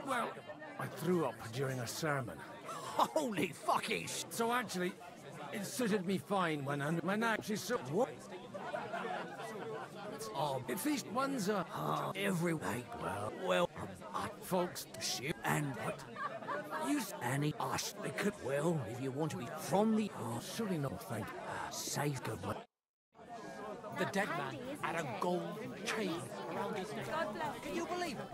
Well, I threw up during a sermon. Holy fucking sh... So actually, it suited me fine when actually so... What? It's these ones every night. Well, folks, shoot and what? Use any us. They could. Well, if you want to be from the... surely no, thank you. Safe good one. The dead man had a gold chain around his neck. God bless. Can you believe it?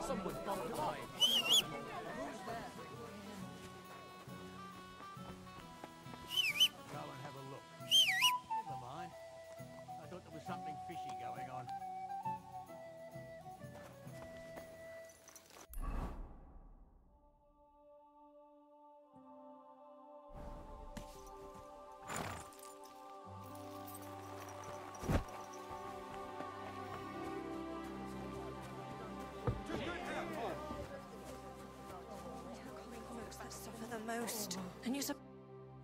Someone bumped by. Who's there? Go and have a look. Never mind. I thought there was something fishy going on. Most. And you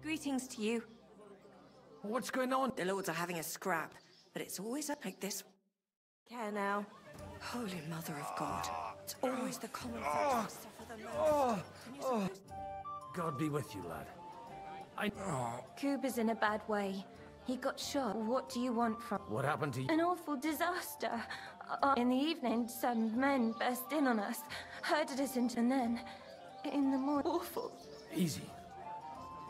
greetings to you. What's going on? The lords are having a scrap, but it's always up like this. Care now. Holy Mother of God. It's always the common folk who suffer the most. God be with you, lad. Kuba's in a bad way. He got shot. What do you want from... What happened to you? An awful disaster. In the evening, some men burst in on us, herded us into... And then, in the morning... Awful. Easy.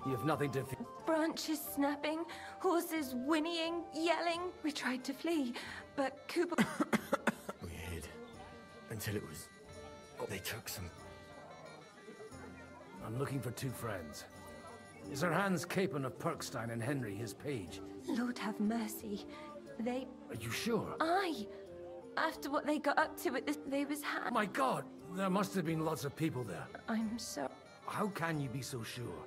You have nothing to fear. Branches snapping, horses whinnying, yelling. We tried to flee, but Kuba... We hid. Until it was... They took some... I'm looking for two friends. Is our Hans Capon of Perkstein and Henry, his page? Lord have mercy. They... Are you sure? Aye. After what they got up to with this, they was Oh my God! There must have been lots of people there. I'm so... How can you be so sure?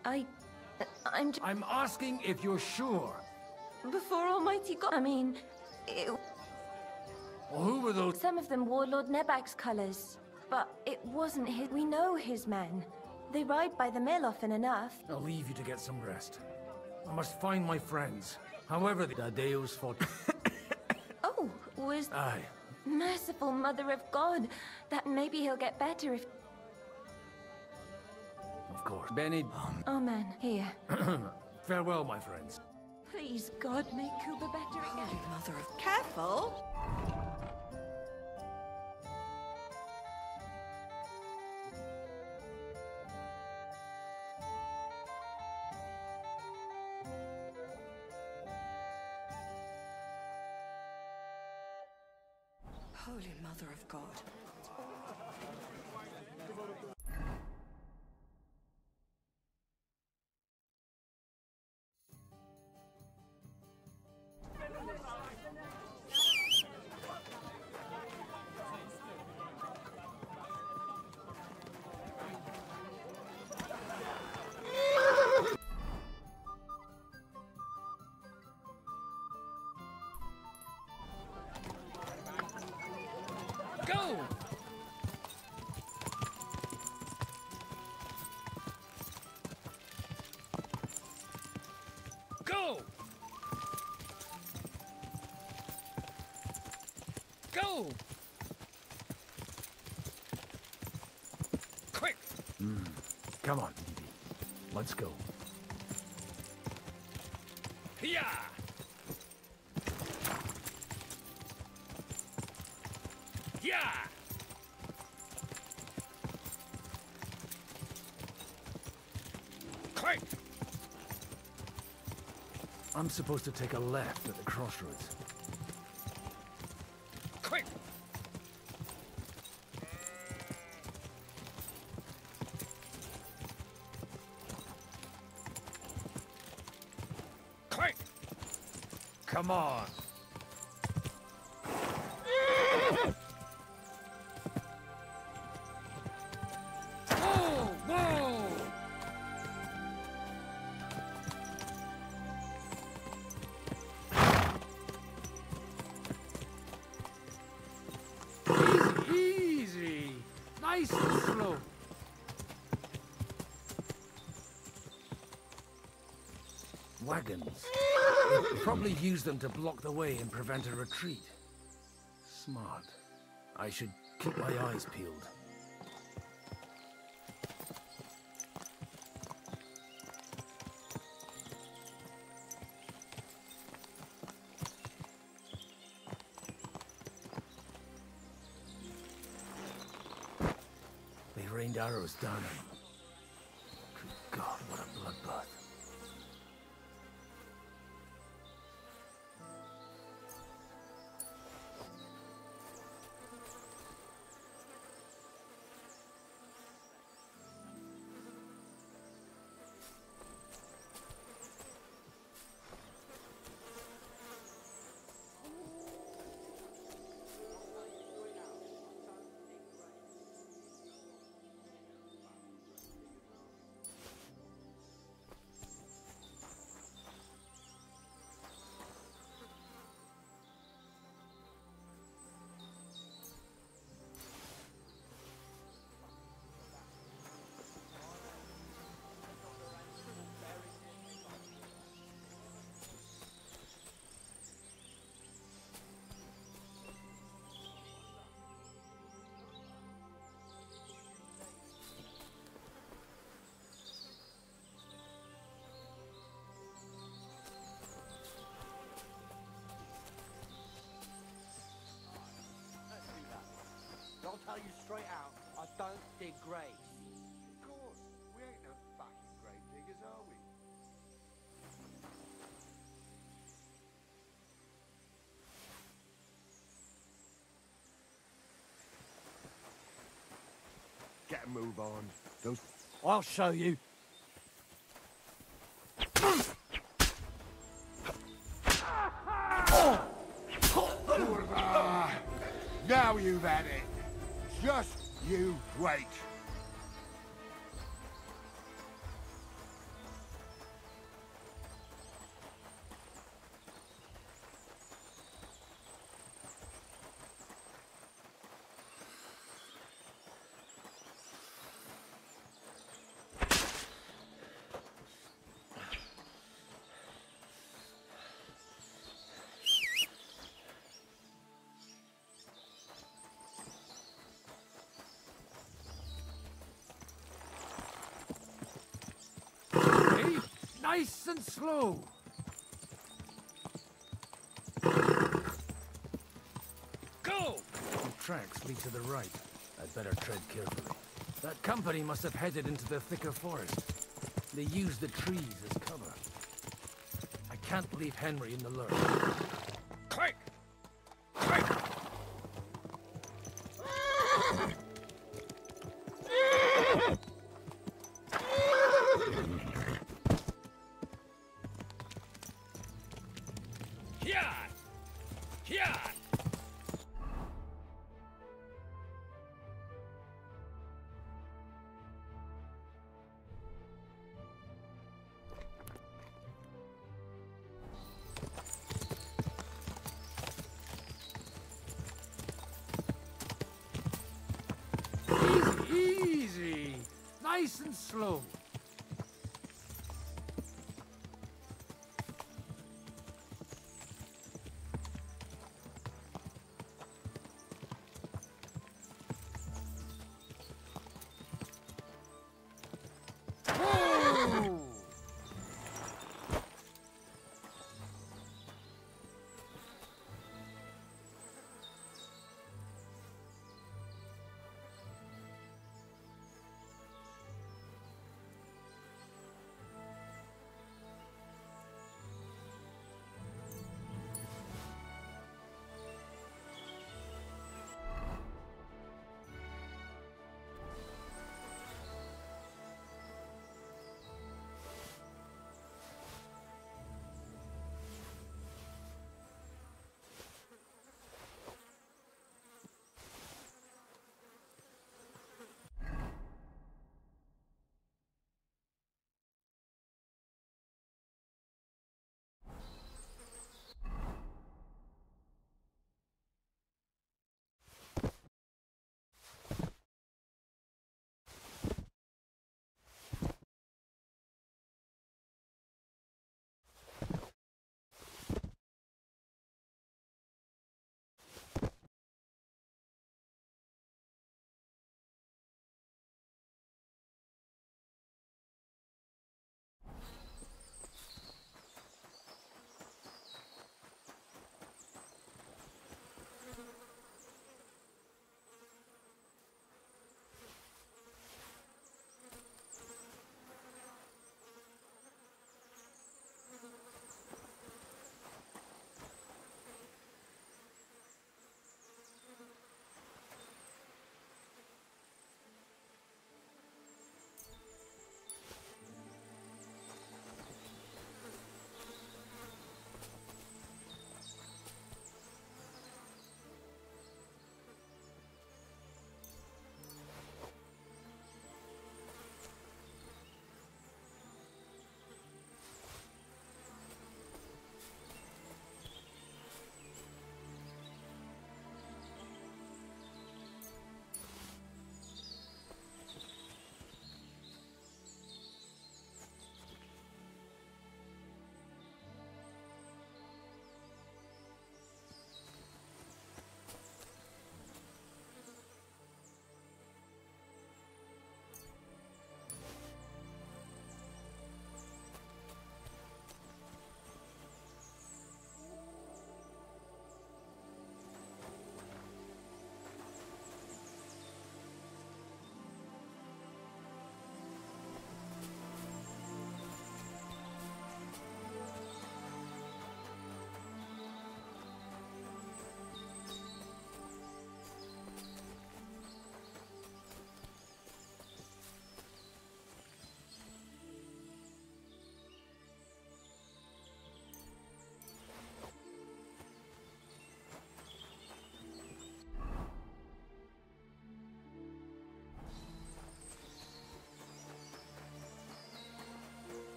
I'm asking if you're sure. Before Almighty God... I mean... Well, who were those? Some of them wore Lord Nebag's colours. But it wasn't his... We know his men. They ride by the mill often enough. I'll leave you to get some rest. I must find my friends. However, the Dadeus fought... Oh, was... Aye. Merciful Mother of God. That maybe he'll get better if... Of course. Benny... Amen. Here. Farewell, my friends. Please, God, make Kuba better again. Holy Mother of... Careful! Holy Mother of God. Go! Go! Go! Quick! Come on, Evie. Let's go. Yeah! Yeah! Quick! I'm supposed to take a left at the crossroads. Quick! Quick! Come on! Whoa! Whoa! Easy! Nice and slow. Wagons. They'd probably use them to block the way and prevent a retreat. Smart. I should keep my eyes peeled. They rained arrows down on them. Good God, what a bloodbath. I'll tell you straight out, I don't dig graves. Of course, we ain't no fucking grave diggers, are we? Get a move on. Those... I'll show you. Now you've had it. Just you wait. Nice and slow. Go! The tracks lead to the right. I'd better tread carefully. That company must have headed into the thicker forest. They used the trees as cover. I can't leave Henry in the lurch. Quick! Quick! Easy! Nice and slow. Whoa!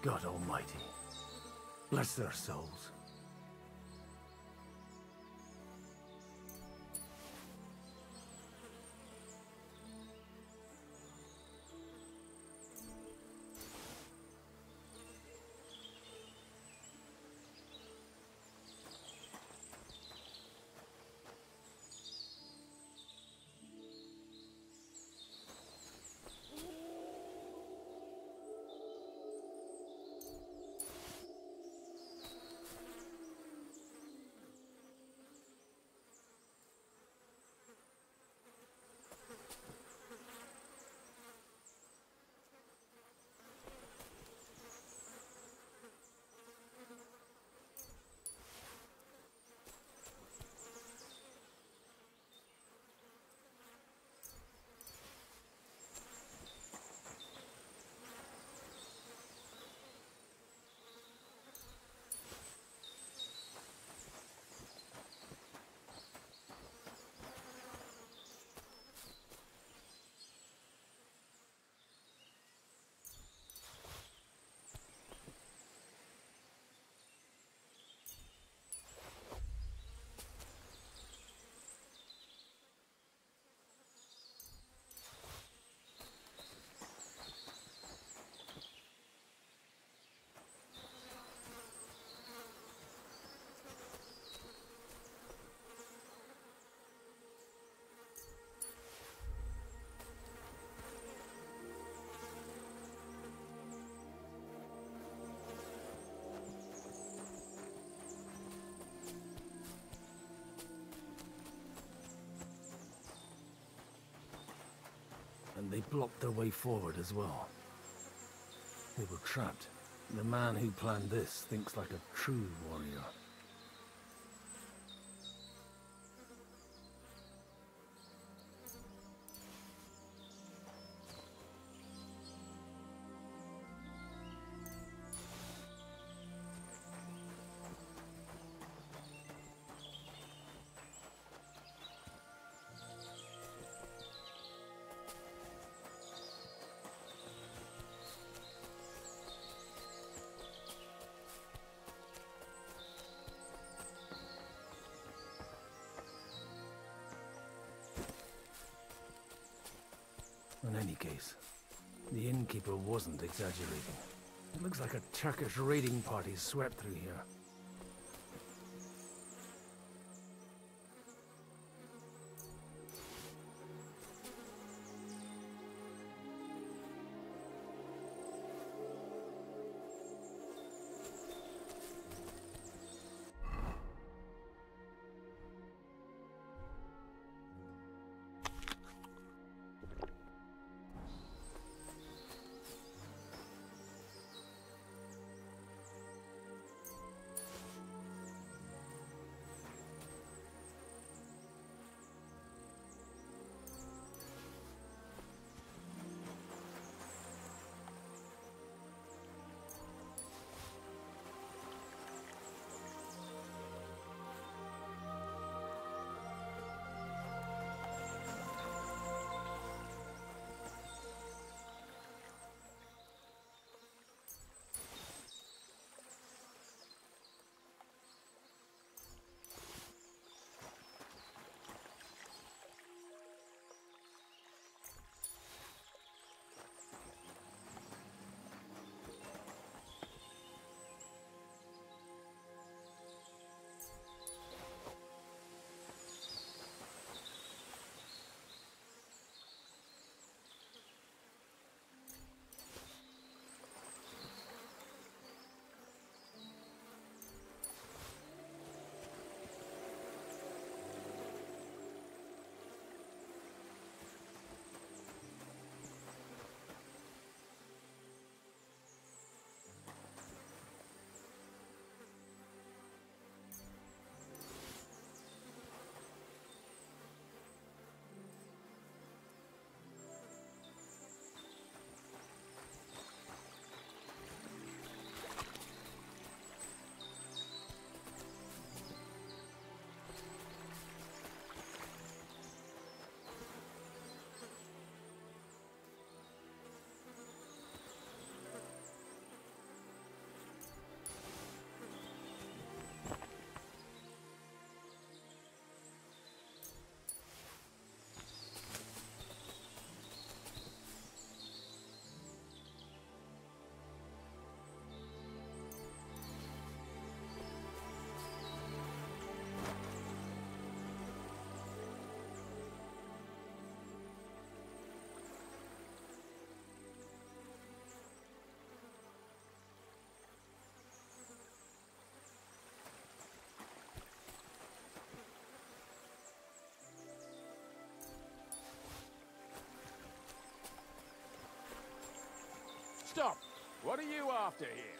God Almighty. Bless their souls. And they blocked their way forward as well. They were trapped. The man who planned this thinks like a true warrior. In any case, the innkeeper wasn't exaggerating. It looks like a Turkish raiding party swept through here. stop! What are you after here?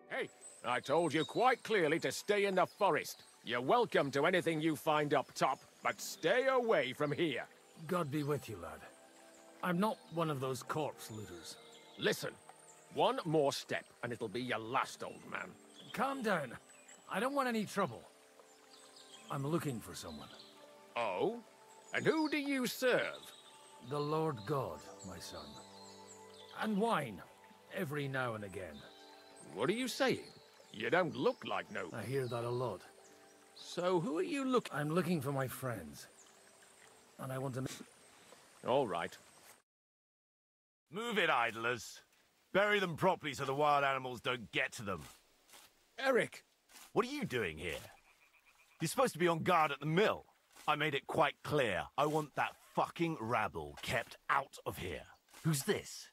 Hey, I told you quite clearly to stay in the forest. You're welcome to anything you find up top, but stay away from here. God be with you, lad. I'm not one of those corpse looters. Listen, one more step, and it'll be your last, old man. Calm down. I don't want any trouble. I'm looking for someone. Oh? And who do you serve? The Lord God, my son. And wine, every now and again. What are you saying? You don't look like no... I hear that a lot. So who are you looking... I'm looking for my friends. And I want to... All right. Move it, idlers. Bury them properly so the wild animals don't get to them. Eric! What are you doing here? You're supposed to be on guard at the mill. I made it quite clear. I want that fucking rabble kept out of here. Who's this?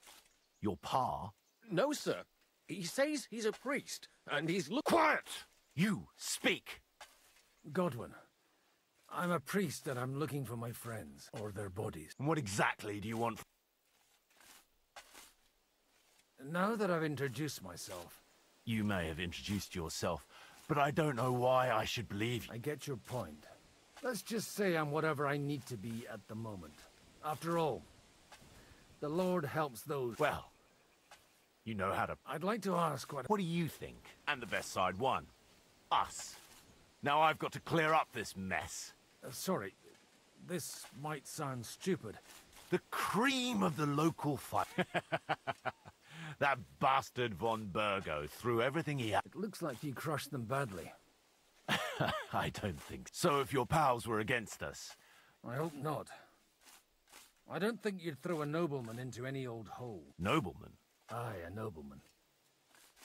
Your pa? No, sir. He says he's a priest, and he's Quiet! You, speak! Godwin. I'm a priest and I'm looking for my friends, or their bodies. And what exactly do you want? Now that I've introduced myself... You may have introduced yourself, but I don't know why I should believe you. I get your point. Let's just say I'm whatever I need to be at the moment. After all, the Lord helps those... Well, you know how to... I'd like to ask what... What do you think? And the best side won. Us. Now I've got to clear up this mess. Sorry, this might sound stupid. The cream of the local fight. That bastard von Burgo threw everything he had. It looks like you crushed them badly. I don't think so. So if your pals were against us... I hope not. I don't think you'd throw a nobleman into any old hole. Nobleman? Aye, a nobleman.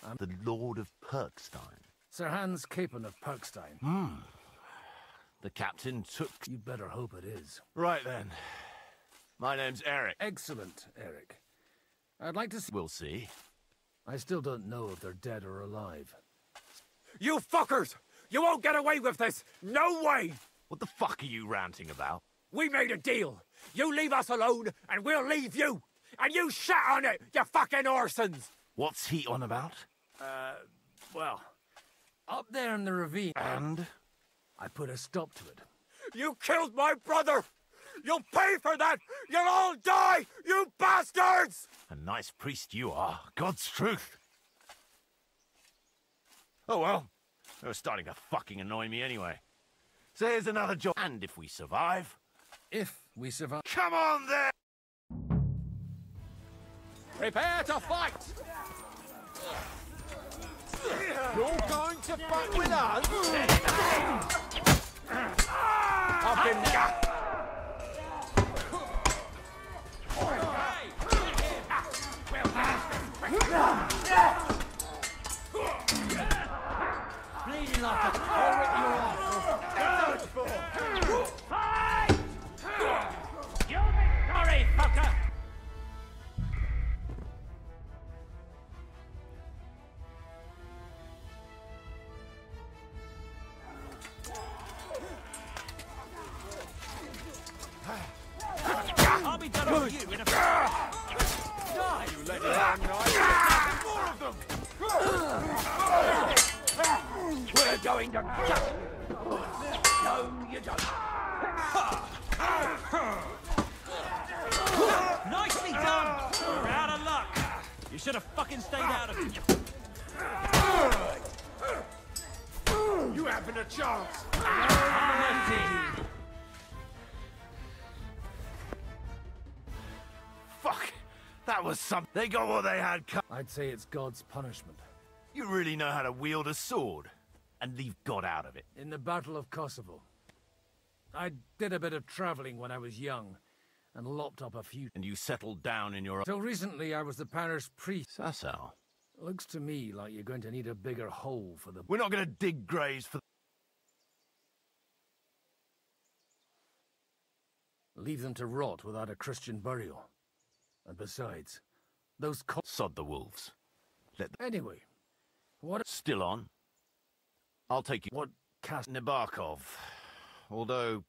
I'm the Lord of Perkstein. Sir Hans Capon of Perkstein. The captain took... You better hope it is. Right then. My name's Eric. Excellent, Eric. I'd like to see... We'll see. I still don't know if they're dead or alive. You fuckers! You won't get away with this! No way! What the fuck are you ranting about? We made a deal. You leave us alone, and we'll leave you! And you shat on it, you fucking orsons! What's he on about? Well, up there in the ravine... And? I put a stop to it. You killed my brother! You'll pay for that! You'll all die, you bastards! A nice priest you are. God's truth. Oh well. They were starting to fucking annoy me anyway. So here's another job. And if we survive... If we survive... Come on then! Prepare to fight! You're going to fight with us? Up in the... Bleeding like a... I'll rip you off. You'll be sorry, fucker! I'll be done with you in a... Die! You let it hang nice. More of them! We're going to... No, you don't. Nicely done! You're out of luck. You should have fucking stayed out of it. You haven't a chance! Fuck! That was some... They got what they had cut. I'd say it's God's punishment. You really know how to wield a sword. And leave God out of it. In the Battle of Kosovo. I did a bit of traveling when I was young, and lopped up a few... And you settled down in your... Till recently I was the parish priest. That's how. Looks to me like you're going to need a bigger hole for the... We're not going to dig graves for... Leave them to rot without a Christian burial. And besides, those Sod the wolves. Let them... Anyway, what... Still on? I'll take you... What cast... Nabokov. Although...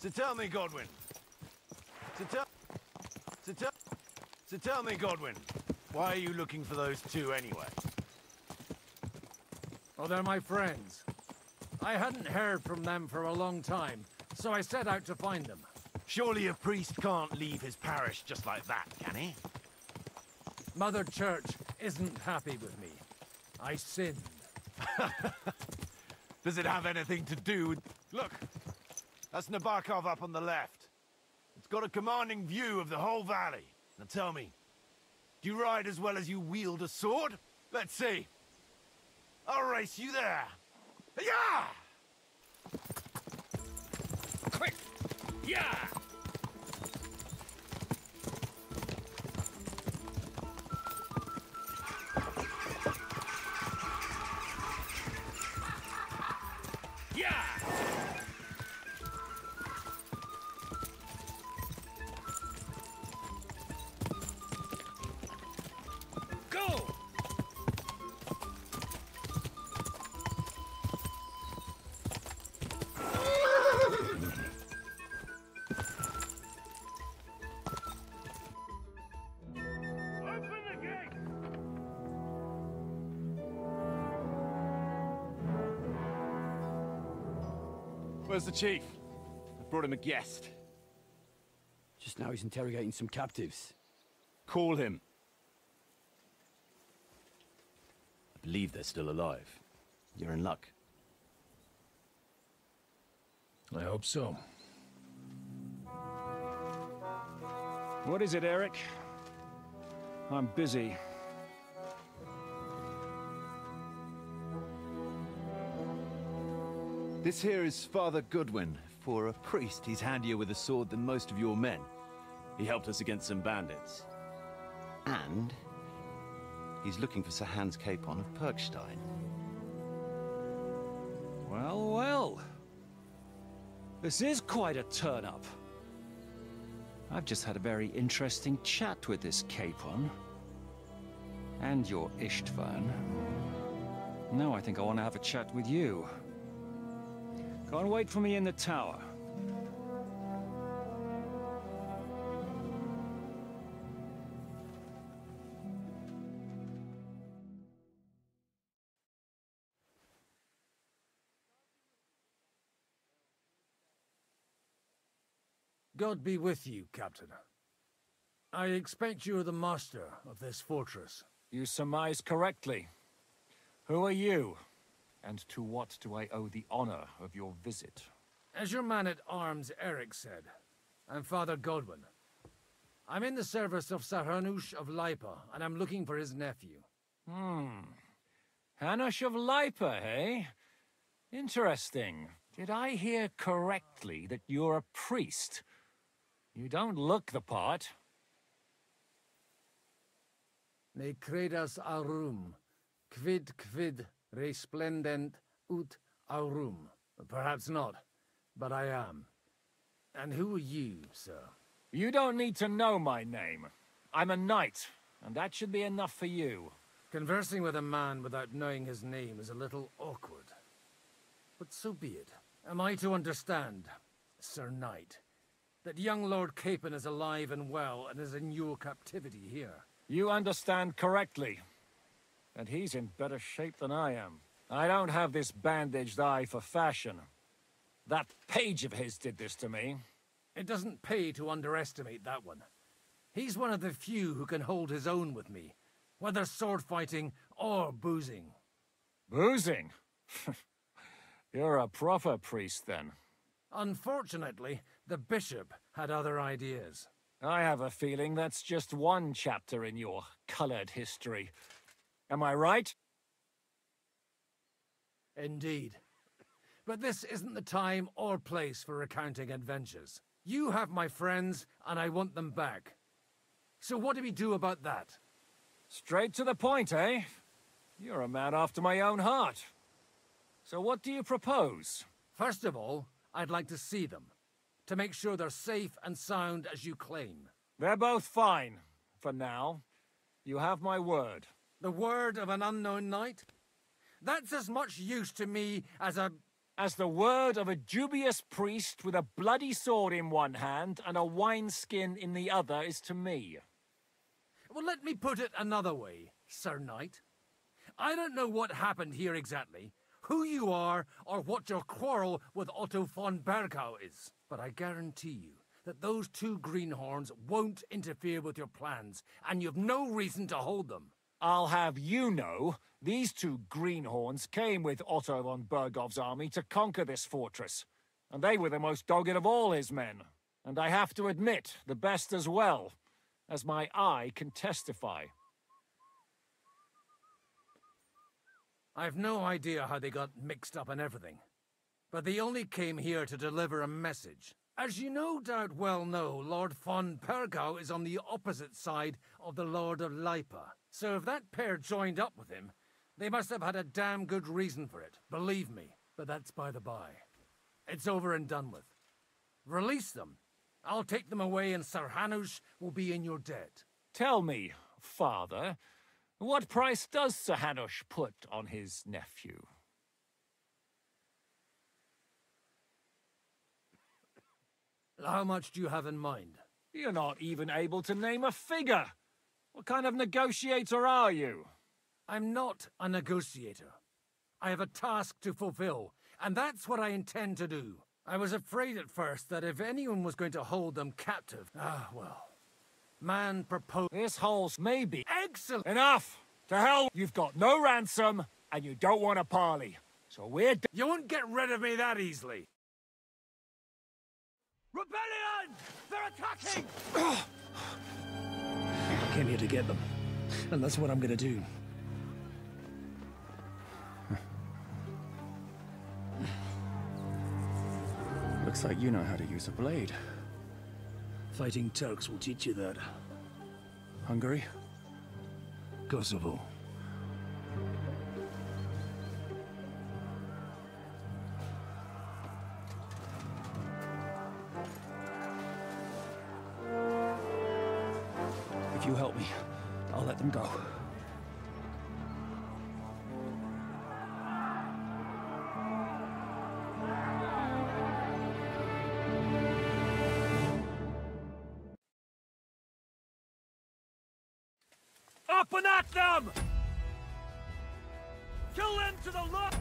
So tell me, Godwin. So tell me, Godwin. Why are you looking for those two anyway? Oh, they're my friends. I hadn't heard from them for a long time, so I set out to find them. Surely a priest can't leave his parish just like that, can he? Mother Church isn't happy with me. I sinned. Does it have anything to do with... Look, that's Nabokov up on the left. It's got a commanding view of the whole valley. Now tell me, do you ride as well as you wield a sword? Let's see. I'll race you there. Yeah! Quick! Yeah! Where's the chief? I brought him a guest. Just now he's interrogating some captives. Call him. I believe they're still alive. You're in luck. I hope so. What is it, Eric? I'm busy. This here is Father Godwin. For a priest, he's handier with a sword than most of your men. He helped us against some bandits. And he's looking for Sir Hans Capon of Perkstein. Well, well. This is quite a turn-up. I've just had a very interesting chat with this Capon. And your Istvan. Now I think I want to have a chat with you. Go and wait for me in the tower. God be with you, Captain. I expect you're the master of this fortress. You surmise correctly. Who are you? And to what do I owe the honor of your visit? As your man-at-arms Eric said, I'm Father Godwin. I'm in the service of Sir Hanush of Lipa, and I'm looking for his nephew. Hanush of Lipa, eh? Interesting. Did I hear correctly that you're a priest? You don't look the part. Ne credas aurum, quid resplendent ut aurum. Perhaps not, but I am. And who are you, sir? You don't need to know my name. I'm a knight, and that should be enough for you. Conversing with a man without knowing his name is a little awkward. But so be it. Am I to understand, Sir Knight, that young Lord Capon is alive and well and is in your captivity here? You understand correctly. And he's in better shape than I am. I don't have this bandaged eye for fashion. That page of his did this to me. It doesn't pay to underestimate that one. He's one of the few who can hold his own with me, whether sword fighting or boozing. Boozing? You're a proper priest, then. Unfortunately, the bishop had other ideas. I have a feeling that's just one chapter in your colored history. Am I right? Indeed. But this isn't the time or place for recounting adventures. You have my friends, and I want them back. So what do we do about that? Straight to the point, eh? You're a man after my own heart. So what do you propose? First of all, I'd like to see them, to make sure they're safe and sound as you claim. They're both fine, for now. You have my word. The word of an unknown knight? That's as much use to me as a as the word of a dubious priest with a bloody sword in one hand and a wineskin in the other is to me. Well, let me put it another way, Sir Knight. I don't know what happened here exactly, who you are, or what your quarrel with Otto von Bergau is, but I guarantee you that those two greenhorns won't interfere with your plans, and you've no reason to hold them. I'll have you know, these two greenhorns came with Otto von Bergau's army to conquer this fortress, and they were the most dogged of all his men, and I have to admit, the best as well, as my eye can testify. I've no idea how they got mixed up in everything, but they only came here to deliver a message. As you no doubt well know, Lord von Bergau is on the opposite side of the Lord of Lipa. So if that pair joined up with him, they must have had a damn good reason for it, believe me. But that's by the by. It's over and done with. Release them. I'll take them away and Sir Hanush will be in your debt. Tell me, Father, what price does Sir Hanush put on his nephew? How much do you have in mind? You're not even able to name a figure. What kind of negotiator are you? I'm not a negotiator. I have a task to fulfill, and that's what I intend to do. I was afraid at first that if anyone was going to hold them captive, well, man proposed... This hole's maybe... Excellent! Enough! To hell! You've got no ransom, and you don't want a parley. So we're... You won't get rid of me that easily! Rebellion! They're attacking! I came here to get them, and that's what I'm gonna do. Looks like you know how to use a blade. Fighting Turks will teach you that. Hungary? Kosovo. If you help me, I'll let them go. Up and at them! Kill them to the left!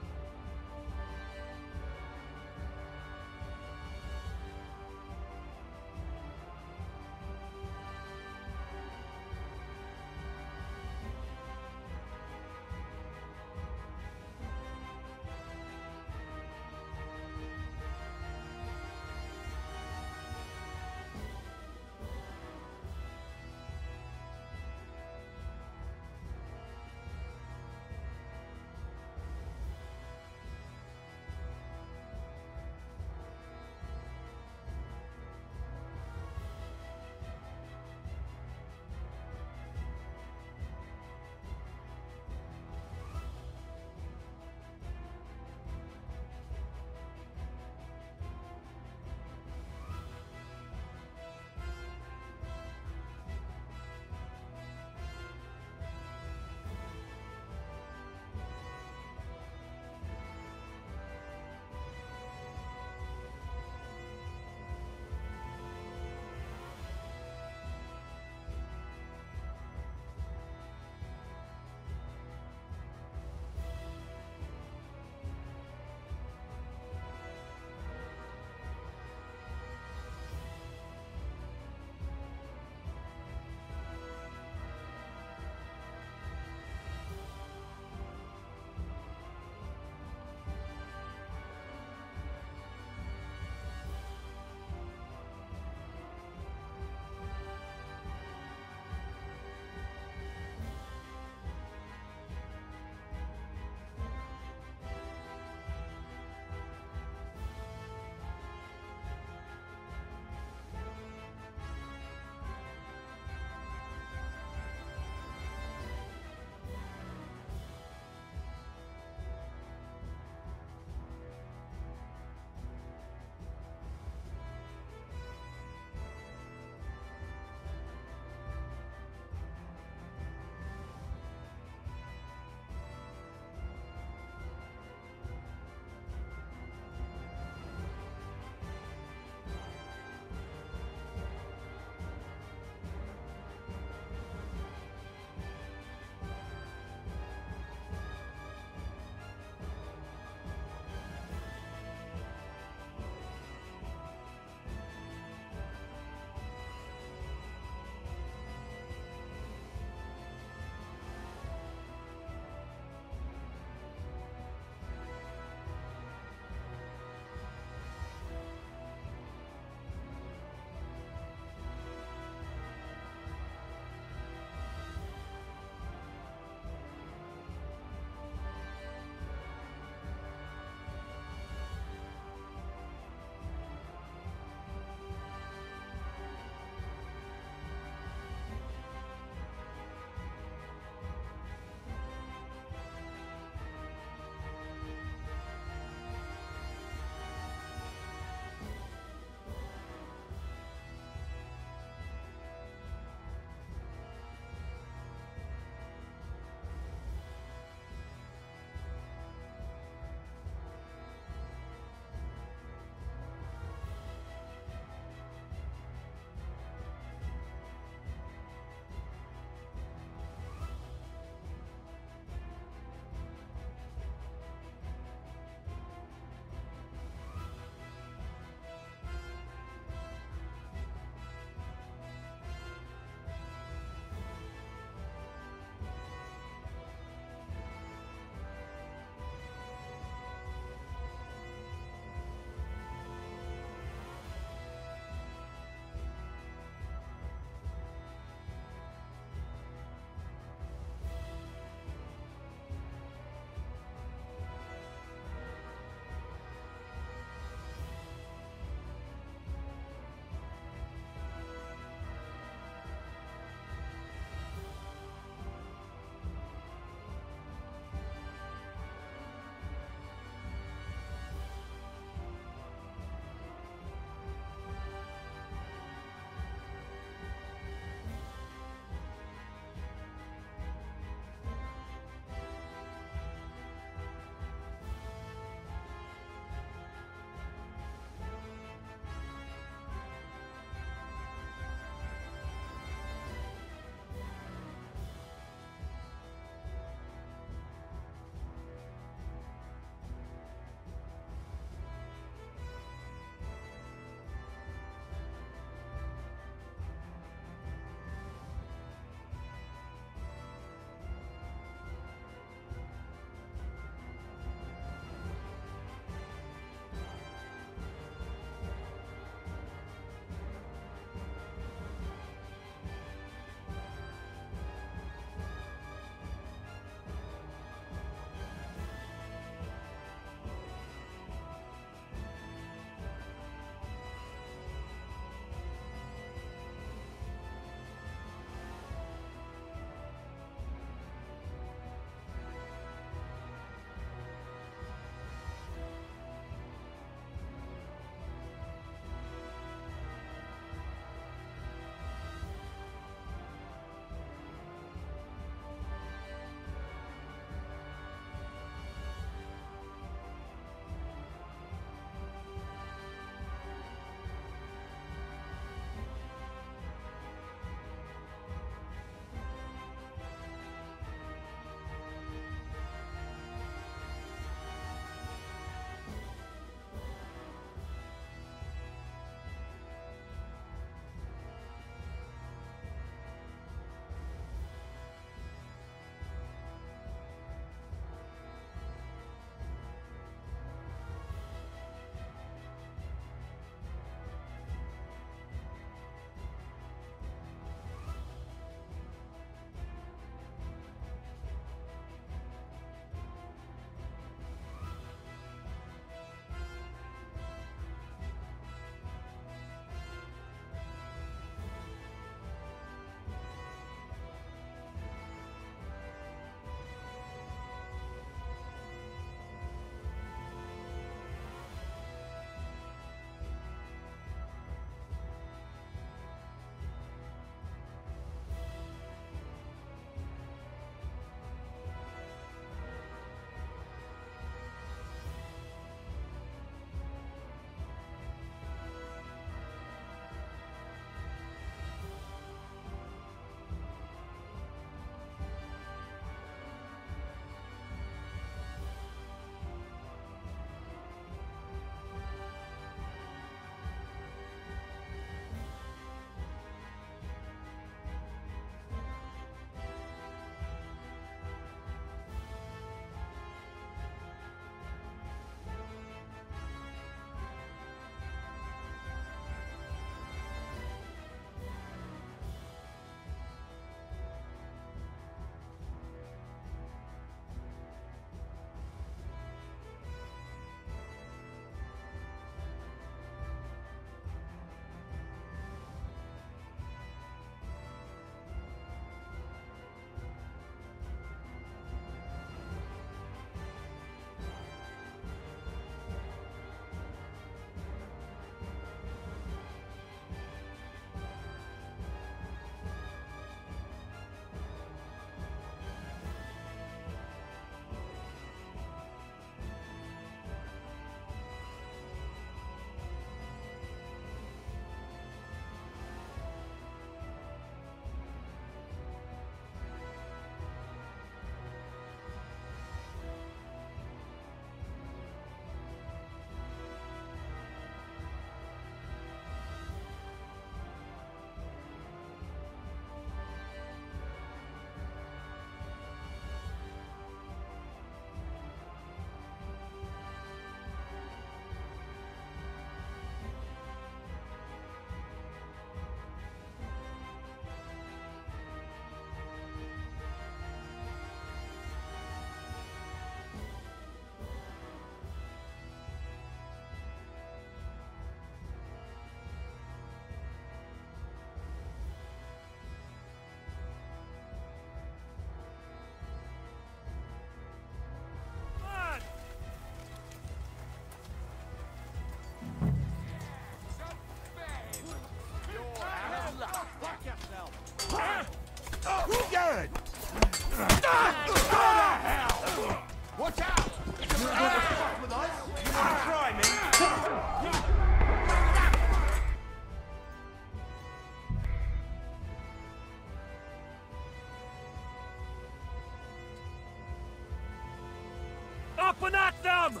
Up and at them!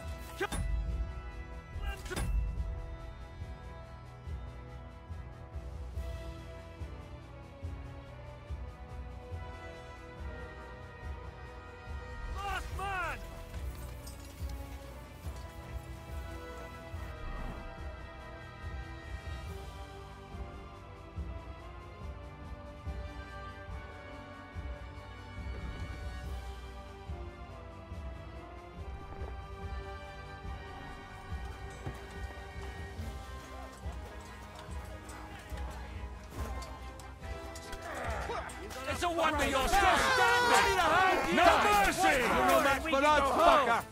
Last man! It's a wonder you're still standing! No mercy! You're no match for that fucker!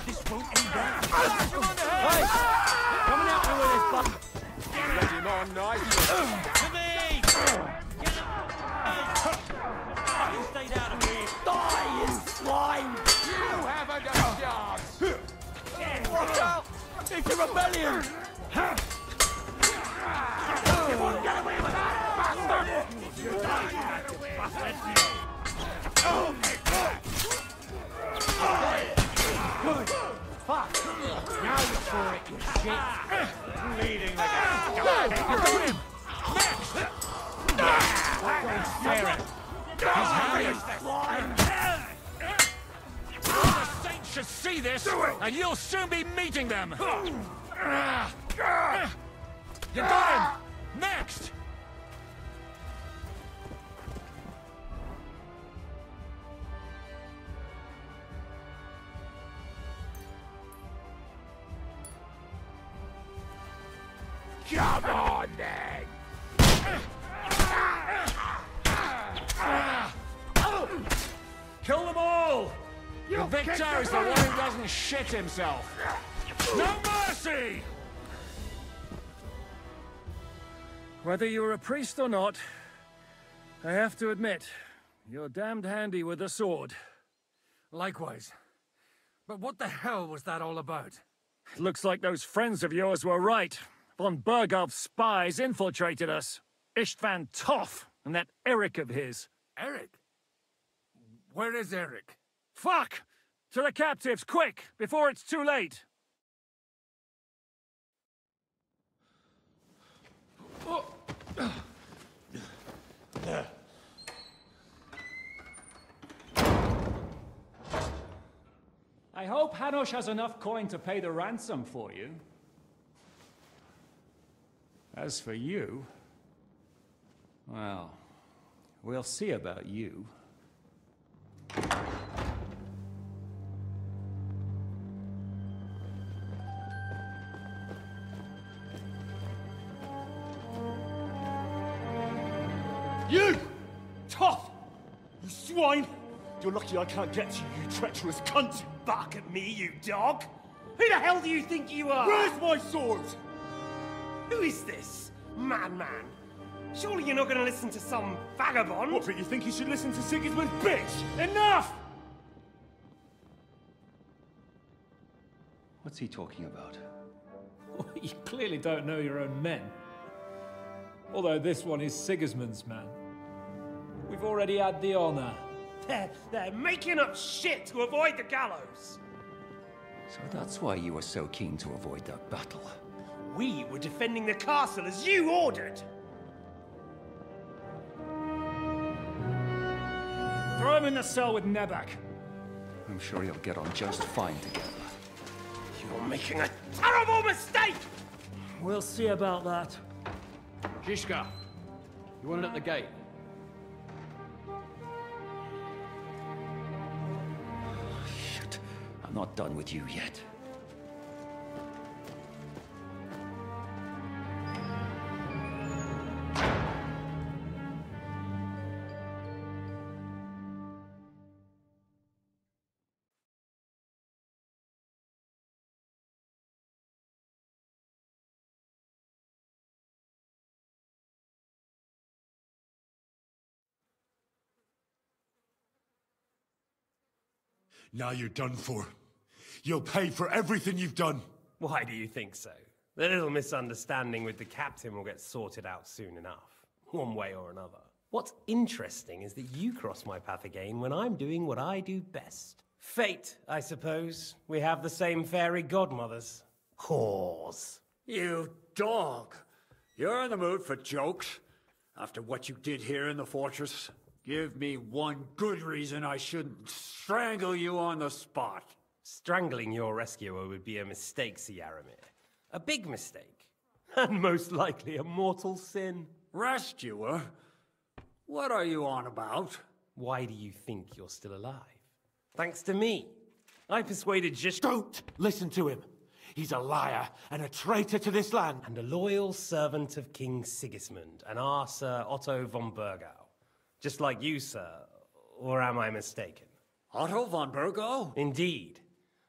This won't end well. Hey! Coming out with this buck! Let him on nice. To me! You stayed out of here. Die, you swine! You haven't a chance! Watch out! It's a rebellion! You won't get away with that, bastard! You Fuck! Now you're for it, you shit! Leading the guy. You got him! Next! Sarah! The saints should see this, and you'll soon be meeting them! You got him! Next! Come on, then! Kill them all! You The victor is the one who doesn't shit himself! No mercy! Whether you're a priest or not, I have to admit, you're damned handy with a sword. Likewise. But what the hell was that all about? It looks like those friends of yours were right. Von Bergov's spies infiltrated us. Istvan Toff and that Eric of his. Eric? Where is Eric? Fuck! To the captives, quick, before it's too late! I hope Hanush has enough coin to pay the ransom for you. As for you, well, we'll see about you. You! Tough! You swine! You're lucky I can't get to you, you treacherous cunt! Bark at me, you dog! Who the hell do you think you are? Where's my sword? Who is this? Man. Surely you're not going to listen to some vagabond? What, but you think you should listen to Sigismund's bitch? Enough! What's he talking about? You clearly don't know your own men. Although this one is Sigismund's man. We've already had the honor. They're making up shit to avoid the gallows. So that's why you were so keen to avoid that battle. We were defending the castle as you ordered. Throw him in the cell with Nebak. I'm sure you'll get on just fine together. You're making a terrible mistake! We'll see about that. Shishka, you want it at the gate? Shit, I'm not done with you yet. Now you're done for. You'll pay for everything you've done. Why do you think so? The little misunderstanding with the captain will get sorted out soon enough, one way or another. What's interesting is that you cross my path again when I'm doing what I do best. Fate, I suppose. We have the same fairy godmothers. Whores. You dog! You're in the mood for jokes? After what you did here in the fortress? Give me one good reason I shouldn't strangle you on the spot. Strangling your rescuer would be a mistake, Yaramir. A big mistake. And most likely a mortal sin. Rescuer? What are you on about? Why do you think you're still alive? Thanks to me. I persuaded Don't listen to him. He's a liar and a traitor to this land. And a loyal servant of King Sigismund and our Sir Otto von Burgau. Just like you, sir. Or am I mistaken? Otto von Burgau? Indeed.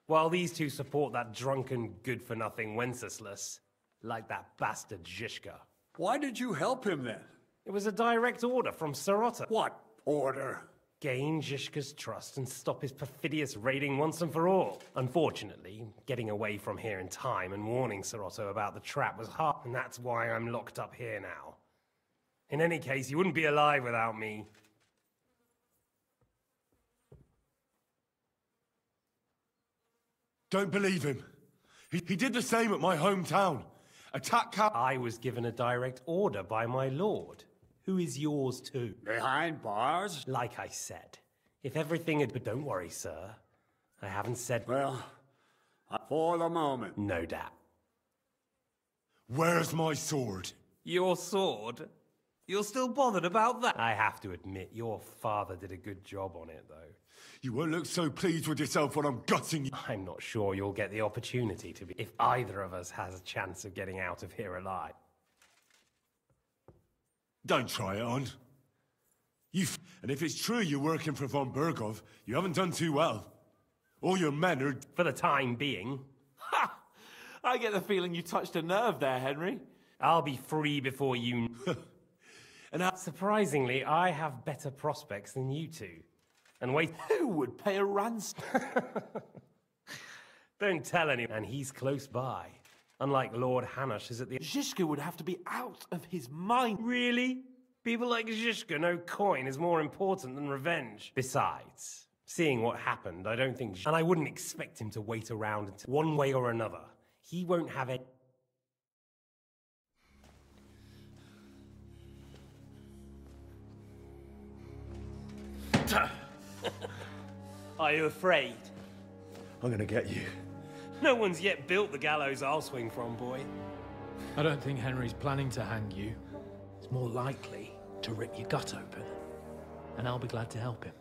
While these two support that drunken, good-for-nothing Wenceslas, like that bastard Zizka. Why did you help him then? It was a direct order from Sir Otto. What order? Gain Zizka's trust and stop his perfidious raiding once and for all. Unfortunately, getting away from here in time and warning Sir Otto about the trap was hard, and that's why I'm locked up here now. In any case, you wouldn't be alive without me. Don't believe him. He did the same at my hometown. Attack Cap. I was given a direct order by my lord, who is yours too. Behind bars? Like I said, if everything had... But don't worry, sir. I haven't said... Well, for the moment. No doubt. Where's my sword? Your sword? You're still bothered about that? I have to admit, your father did a good job on it, though. You won't look so pleased with yourself when I'm gutting you. I'm not sure you'll get the opportunity to be... If either of us has a chance of getting out of here alive. Don't try it on. And if it's true you're working for von Burgov, you haven't done too well. All your men are... For the time being. Ha! I get the feeling you touched a nerve there, Henry. I'll be free before you... Surprisingly, I have better prospects than you two. And wait... Who would pay a ransom? Don't tell anyone. And he's close by. Unlike Lord Hanush is at the... Zizka would have to be out of his mind. Really? People like Zizka know coin is more important than revenge. Besides, seeing what happened, I don't think... And I wouldn't expect him to wait around until one way or another. He won't have it... Are you afraid? I'm gonna get you. No one's yet built the gallows I'll swing from, boy. I don't think Henry's planning to hang you. It's more likely to rip your gut open. And I'll be glad to help him.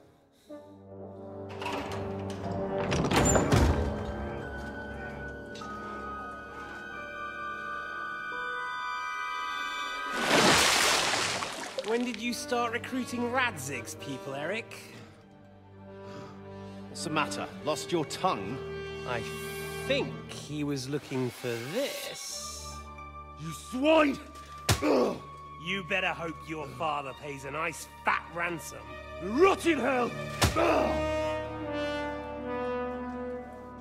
When did you start recruiting Radzig's people, Eric? What's the matter? Lost your tongue? I think he was looking for this. You swine! Ugh. You better hope your father pays a nice fat ransom. Rot in hell!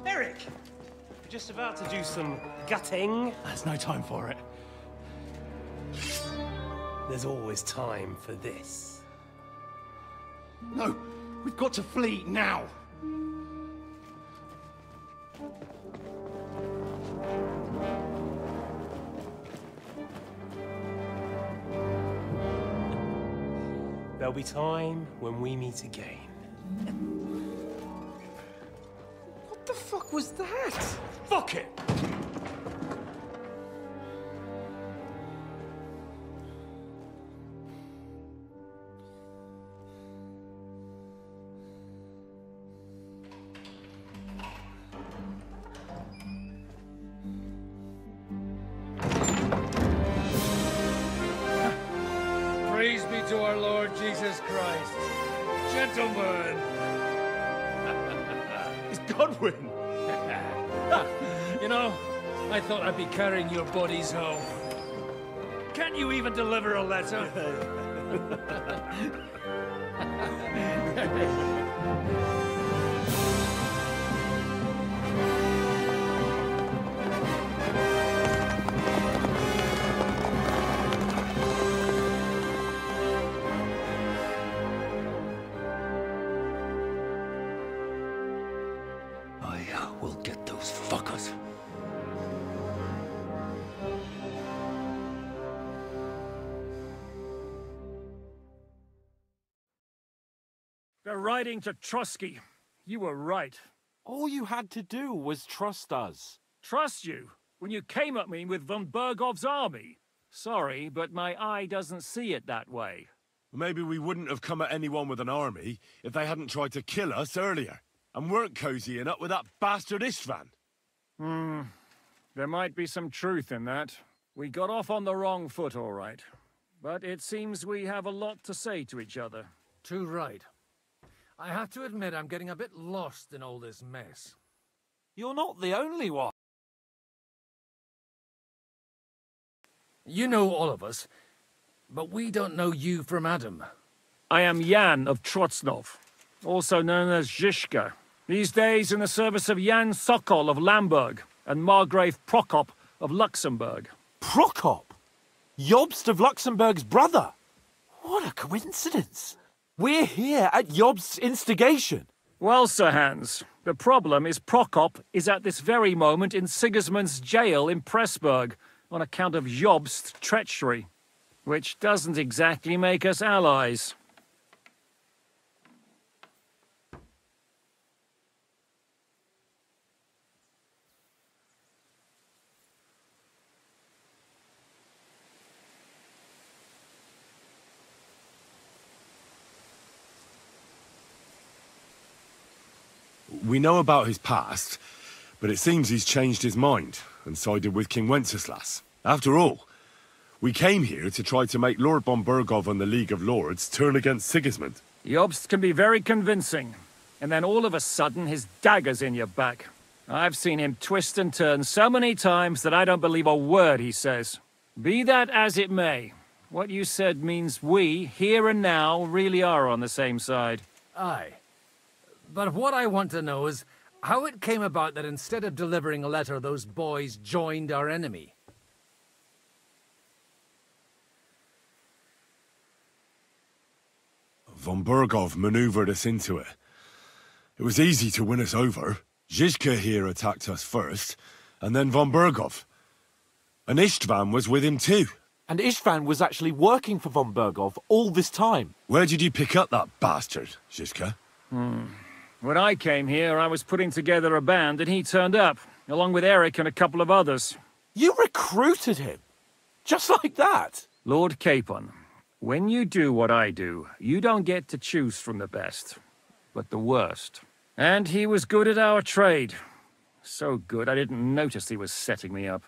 Eric! We're just about to do some gutting. There's no time for it. There's always time for this. No, we've got to flee now. There'll be time when we meet again. What the fuck was that? Fuck it! Praise be to our Lord Jesus Christ. Gentlemen! It's Godwin! You know, I thought I'd be carrying your bodies home. Can't you even deliver a letter? writing to Trotsky. You were right. All you had to do was trust us. Trust you? When you came at me with von Bergov's army? Sorry, but my eye doesn't see it that way. Maybe we wouldn't have come at anyone with an army if they hadn't tried to kill us earlier, and weren't cozying up with that bastard Istvan. There might be some truth in that. We got off on the wrong foot, all right. But it seems we have a lot to say to each other. Too right. I have to admit I'm getting a bit lost in all this mess. You're not the only one. You know all of us, but we don't know you from Adam. I am Jan of Trotsnov, also known as Zizka. These days in the service of Jan Sokol of Lamberg and Margrave Prokop of Luxembourg. Prokop? Jobst of Luxembourg's brother? What a coincidence. We're here at Jobst's instigation. Well, Sir Hans, the problem is Prokop is at this very moment in Sigismund's jail in Pressburg on account of Jobst's treachery, which doesn't exactly make us allies. We know about his past, but it seems he's changed his mind and sided with King Wenceslas. After all, we came here to try to make Lord von Bergov and the League of Lords turn against Sigismund. Jobst can be very convincing, and then all of a sudden his dagger's in your back. I've seen him twist and turn so many times that I don't believe a word he says. Be that as it may, what you said means we, here and now, really are on the same side. Aye. But what I want to know is how it came about that instead of delivering a letter, those boys joined our enemy. Von Bergov maneuvered us into it. It was easy to win us over. Zizka here attacked us first, and then von Bergov. And Istvan was with him too. And Istvan was actually working for von Bergov all this time. Where did you pick up that bastard, Zizka? When I came here, I was putting together a band, and he turned up, along with Eric and a couple of others. You recruited him? Just like that? Lord Capon, when you do what I do, you don't get to choose from the best, but the worst. And he was good at our trade. So good, I didn't notice he was setting me up.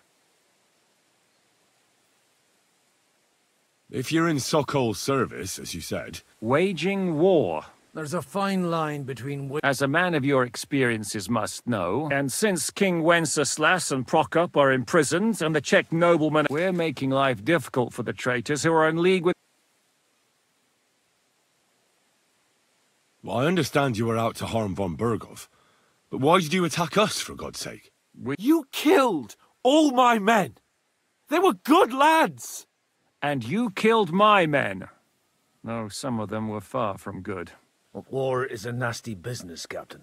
If you're in Sokol's service, as you said... Waging war. There's a fine line between... As a man of your experiences must know, and since King Wenceslas and Prokop are imprisoned, and the Czech noblemen... We're making life difficult for the traitors who are in league with... Well, I understand you were out to harm von Bergov, but why did you attack us, for God's sake? You killed all my men! They were good lads! And you killed my men. Though some of them were far from good. War is a nasty business, Captain.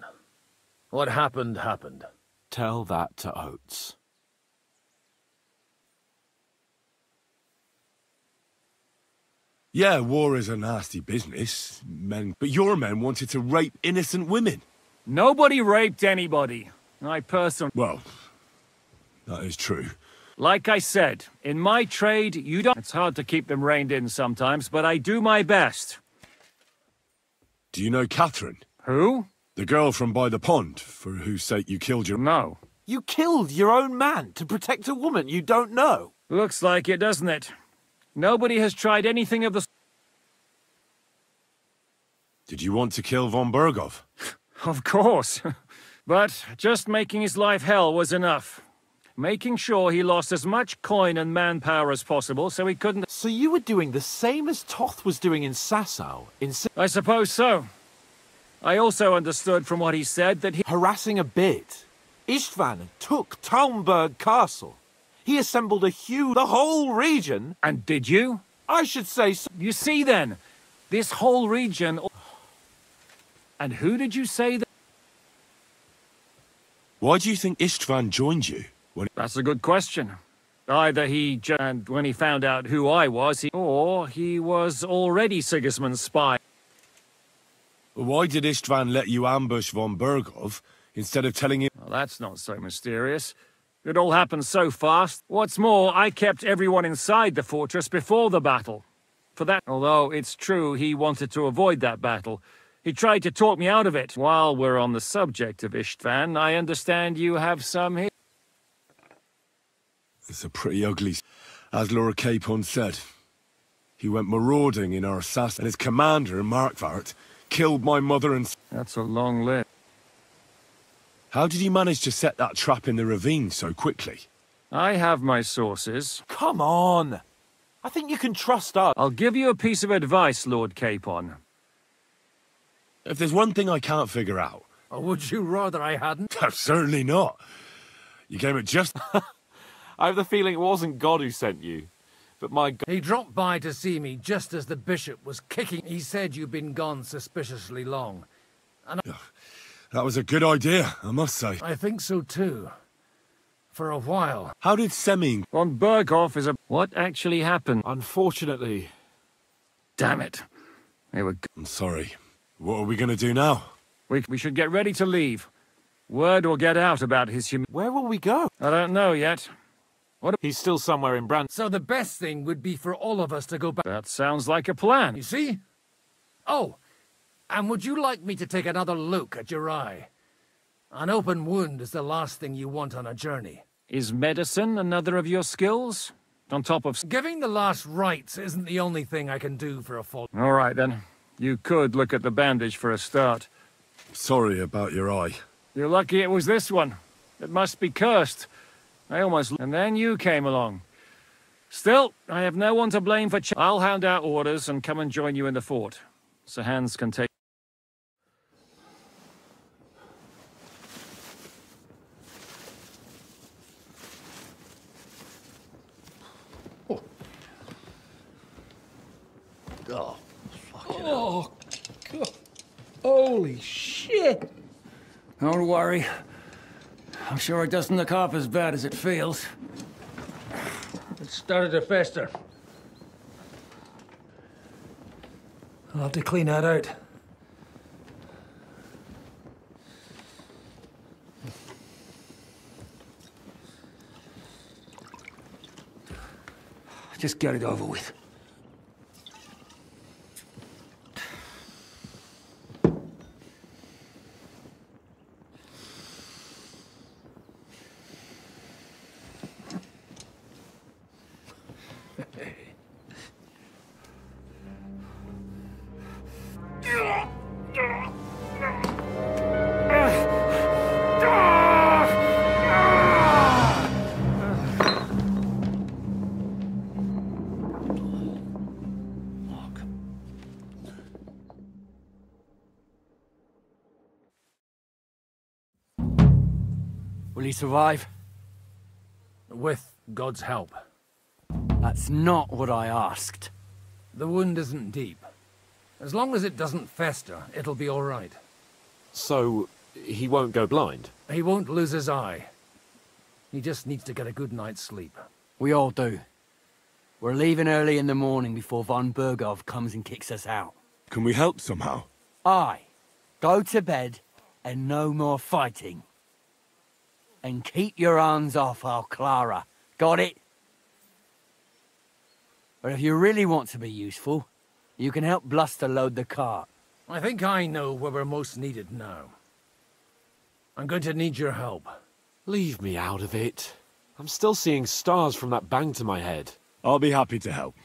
What happened, happened. Tell that to Oates. Yeah, war is a nasty business, but your men wanted to rape innocent women. Nobody raped anybody. I personally... Well, that is true. Like I said, in my trade, you don't... It's hard to keep them reined in sometimes, but I do my best. Do you know Catherine? Who? The girl from by the pond, for whose sake you killed your... No. You killed your own man to protect a woman you don't know. Looks like it, doesn't it? Nobody has tried anything of the... Did you want to kill von Bergov? Of course. But just making his life hell was enough. Making sure he lost as much coin and manpower as possible so he couldn't... So you were doing the same as Toth was doing in Sasau? I suppose so. I also understood from what he said that he... Harassing a bit. Istvan took Talmberg Castle. He assembled the whole region... And did you? I should say so. You see then, this whole region... And who did you say that... Why do you think Istvan joined you? That's a good question. Either and when he found out who I was, or he was already Sigismund's spy. Why did Istvan let you ambush von Bergov instead of telling him? Well, that's not so mysterious. It all happened so fast. What's more, I kept everyone inside the fortress before the battle. For that, although it's true he wanted to avoid that battle, he tried to talk me out of it. While we're on the subject of Istvan, I understand you have some here. It's a pretty ugly... As Lord Capon said, he went marauding in our assassin, and his commander, Markvart, killed my mother and... That's a long list. How did you manage to set that trap in the ravine so quickly? I have my sources. Come on! I think you can trust us. I'll give you a piece of advice, Lord Capon. If there's one thing I can't figure out... Would you rather I hadn't? Certainly not. You came at just... I have the feeling it wasn't God who sent you, but my God... He dropped by to see me just as the bishop was kicking. He said you'd been gone suspiciously long. And That was a good idea, I must say. I think so too. For a while. How did Seming... Von Berghoff is a... What actually happened? Unfortunately. Damn it. They were... I'm sorry. What are we going to do now? We should get ready to leave. Word will get out about his Where will we go? I don't know yet. What? He's still somewhere in Brand. So the best thing would be for all of us to go back. That sounds like a plan. You see? Oh, and would you like me to take another look at your eye? An open wound is the last thing you want on a journey. Is medicine another of your skills? On top of... Giving the last rites isn't the only thing I can do for a fall. All right, then. You could look at the bandage for a start. Sorry about your eye. You're lucky it was this one. It must be cursed. I almost... And then you came along. Still, I have no one to blame for... I'll hand out orders and come and join you in the fort. So Hans can take... Oh, fucking hell. God. Holy shit! Don't worry. I'm sure it doesn't look half as bad as it feels. It started to fester. I'll have to clean that out. Just get it over with. Will he survive? With God's help. That's not what I asked. The wound isn't deep. As long as it doesn't fester, it'll be all right. So, he won't go blind? He won't lose his eye. He just needs to get a good night's sleep. We all do. We're leaving early in the morning before von Bergov comes and kicks us out. Can we help somehow? Aye. Go to bed and no more fighting. And keep your hands off our Clara. Got it? But if you really want to be useful, you can help Bluster load the cart. I think I know where we're most needed now. I'm going to need your help. Leave me out of it. I'm still seeing stars from that bang to my head. I'll be happy to help.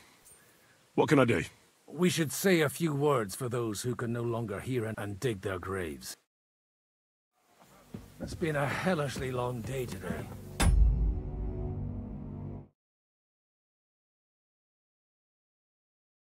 What can I do? We should say a few words for those who can no longer hear and dig their graves. It's been a hellishly long day today.